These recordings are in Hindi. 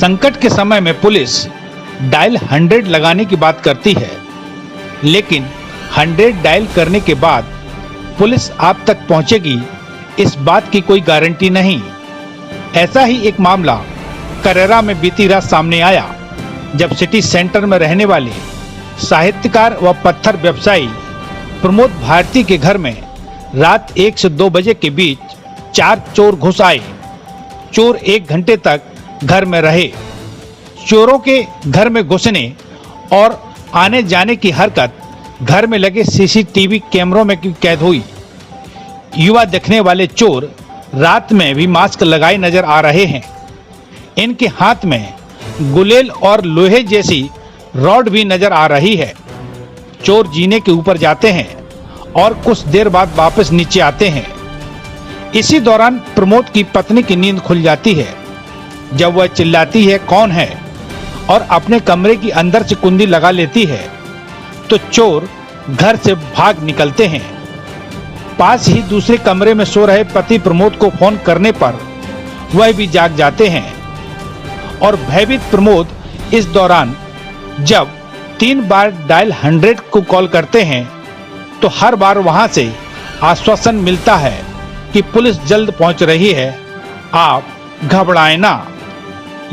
संकट के समय में पुलिस डायल 100 लगाने की बात करती है, लेकिन 100 डायल करने के बाद पुलिस आप तक पहुंचेगी इस बात की कोई गारंटी नहीं। ऐसा ही एक मामला करेरा में बीती रात सामने आया, जब सिटी सेंटर में रहने वाले साहित्यकार व पत्थर व्यवसायी प्रमोद भारती के घर में रात 1 से 2 बजे के बीच 4 चोर घुस आए। चोर 1 घंटे तक घर में रहे। चोरों के घर में घुसने और आने जाने की हरकत घर में लगे सीसीटीवी कैमरों में कैद हुई। युवा दिखने वाले चोर रात में भी मास्क लगाए नजर आ रहे हैं। इनके हाथ में गुलेल और लोहे जैसी रॉड भी नजर आ रही है। चोर जीने के ऊपर जाते हैं और कुछ देर बाद वापस नीचे आते हैं। इसी दौरान प्रमोद की पत्नी की नींद खुल जाती है। जब वह चिल्लाती है कौन है और अपने कमरे की अंदर से कुंडी लगा लेती है, तो चोर घर से भाग निकलते हैं। पास ही दूसरे कमरे में सो रहे पति प्रमोद को फोन करने पर वह भी जाग जाते हैं और भयभीत प्रमोद इस दौरान जब 3 बार डायल 100 को कॉल करते हैं, तो हर बार वहां से आश्वासन मिलता है कि पुलिस जल्द पहुंच रही है, आप घबराएं ना।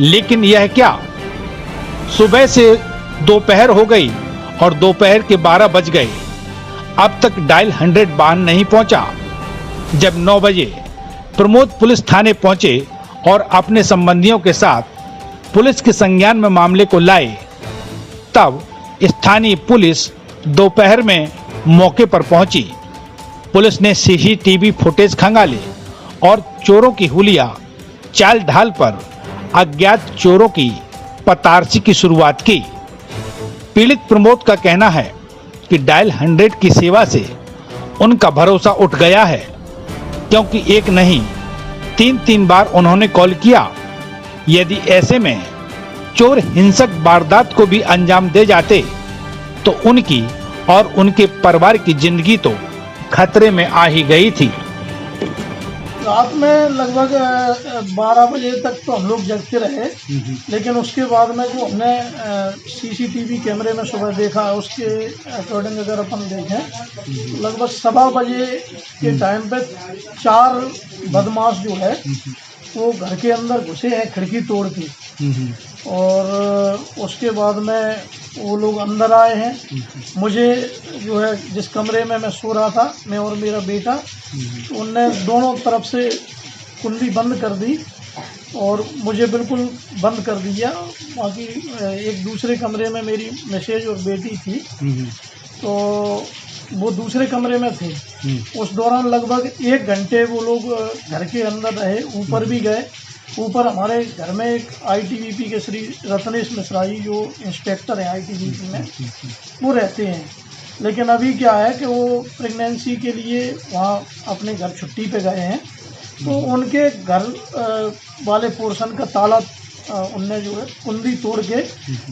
लेकिन यह क्या, सुबह से दोपहर हो गई और दोपहर के 12 बज गए, अब तक डायल 100 वाहन नहीं पहुंचा। जब 9 बजे प्रमोद पुलिस थाने पहुंचे और अपने संबंधियों के साथ पुलिस के संज्ञान में मामले को लाए, तब स्थानीय पुलिस दोपहर में मौके पर पहुंची। पुलिस ने सीसीटीवी फुटेज खंगाले और चोरों की हुलिया चाल ढाल पर अज्ञात चोरों की पतारसी की शुरुआत की। पीड़ित प्रमोद का कहना है कि डायल 100 की सेवा से उनका भरोसा उठ गया है, क्योंकि एक नहीं 3 बार उन्होंने कॉल किया। यदि ऐसे में चोर हिंसक वारदात को भी अंजाम दे जाते, तो उनकी और उनके परिवार की जिंदगी तो खतरे में आ ही गई थी। रात में लगभग 12 बजे तक तो हम लोग जगते रहे, लेकिन उसके बाद में जो हमने सीसीटीवी कैमरे में सुबह देखा, उसके अकॉर्डिंग अगर अपन देखें, लगभग 7 बजे के टाइम पे 4 बदमाश जो है वो घर के अंदर घुसे हैं खिड़की तोड़ के, और उसके बाद में वो लोग अंदर आए हैं। मुझे जो है जिस कमरे में मैं सो रहा था, मैं और मेरा बेटा, तो उनने दोनों तरफ से कुंडी बंद कर दी और मुझे बिल्कुल बंद कर दिया। बाकी एक दूसरे कमरे में मेरी मिसेज और बेटी थी, तो वो दूसरे कमरे में थे। उस दौरान लगभग 1 घंटे वो लोग घर के अंदर रहे। ऊपर भी गए। ऊपर हमारे घर में एक आईटीबीपी के श्री रत्नेश मिश्राई जो इंस्पेक्टर हैं आईटीबीपी में, वो रहते हैं। लेकिन अभी क्या है कि वो प्रेगनेंसी के लिए वहाँ अपने घर छुट्टी पे गए हैं, तो उनके घर वाले पोर्शन का ताला उनने जो है कुंडी तोड़ के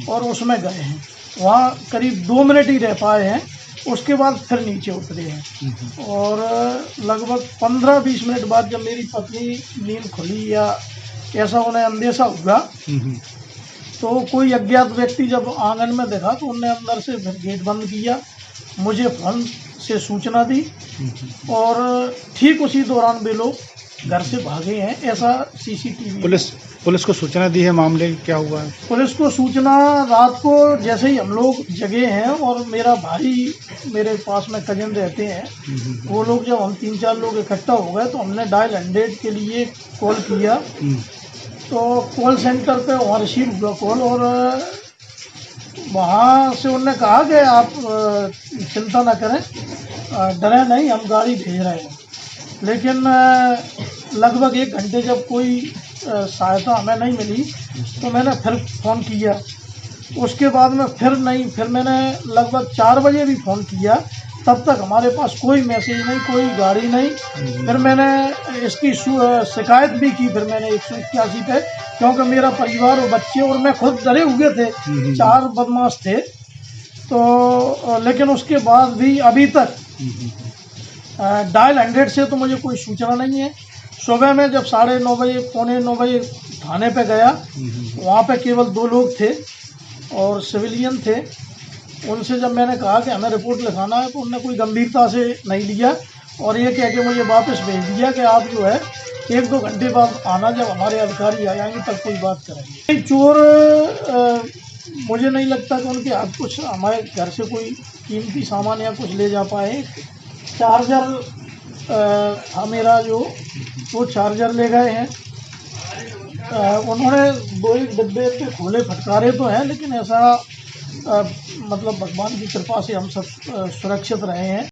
और उसमें गए हैं। वहाँ करीब 2 मिनट ही रह पाए हैं, उसके बाद फिर नीचे उतरे हैं। और लगभग 15-20 मिनट बाद जब मेरी पत्नी नींद खुली या ऐसा उन्हें अंदेशा हुआ, तो कोई अज्ञात व्यक्ति जब आंगन में देखा तो उन्होंने अंदर से फिर गेट बंद किया, मुझे फोन से सूचना दी और ठीक उसी दौरान वे लोग घर से भागे हैं। ऐसा सीसीटीवी। पुलिस को सूचना दी है, मामले क्या हुआ है? पुलिस को सूचना रात को जैसे ही हम लोग जगे हैं, और मेरा भाई मेरे पास में कजन रहते हैं, वो लोग जब हम 3-4 लोग इकट्ठा हो गए, तो हमने डायल 100 के लिए कॉल किया। तो कॉल सेंटर पे वहाँ रिसीव हुआ कॉल, और वहाँ से उन्होंने कहा कि आप चिंता ना करें, डरे नहीं, हम गाड़ी भेज रहे हैं। लेकिन लगभग 1 घंटे जब कोई सहायता हमें नहीं मिली, तो मैंने फिर फ़ोन किया। उसके बाद में फिर मैंने लगभग 4 बजे भी फ़ोन किया, तब तक हमारे पास कोई मैसेज नहीं, कोई गाड़ी नहीं। फिर मैंने इसकी शिकायत भी की, फिर मैंने 181 पे, क्योंकि मेरा परिवार और बच्चे और मैं खुद डरे हुए थे। 4 बदमाश थे। तो लेकिन उसके बाद भी अभी तक डायल 100 से तो मुझे कोई सूचना नहीं है। सुबह में जब 9:30 बजे, 8:45 बजे थाने पे गया, वहाँ पे केवल 2 लोग थे और सिविलियन थे। उनसे जब मैंने कहा कि हमें रिपोर्ट लिखाना है तो उन्होंने कोई गंभीरता से नहीं लिया और ये कह के मुझे वापस भेज दिया कि आप जो है 1-2 घंटे बाद आना, जब हमारे अधिकारी आ जाएंगे तब कोई बात करेंगे। चोर मुझे नहीं लगता कि उनके हाथ कुछ हमारे घर से कोई कीमती सामान या कुछ ले जा पाए। चार्जर था मेरा जो, वो चार्जर ले गए हैं। उन्होंने 2-1 डिब्बे पे खोले फटकारे तो हैं, लेकिन ऐसा मतलब भगवान की कृपा से हम सब सुरक्षित रहे हैं।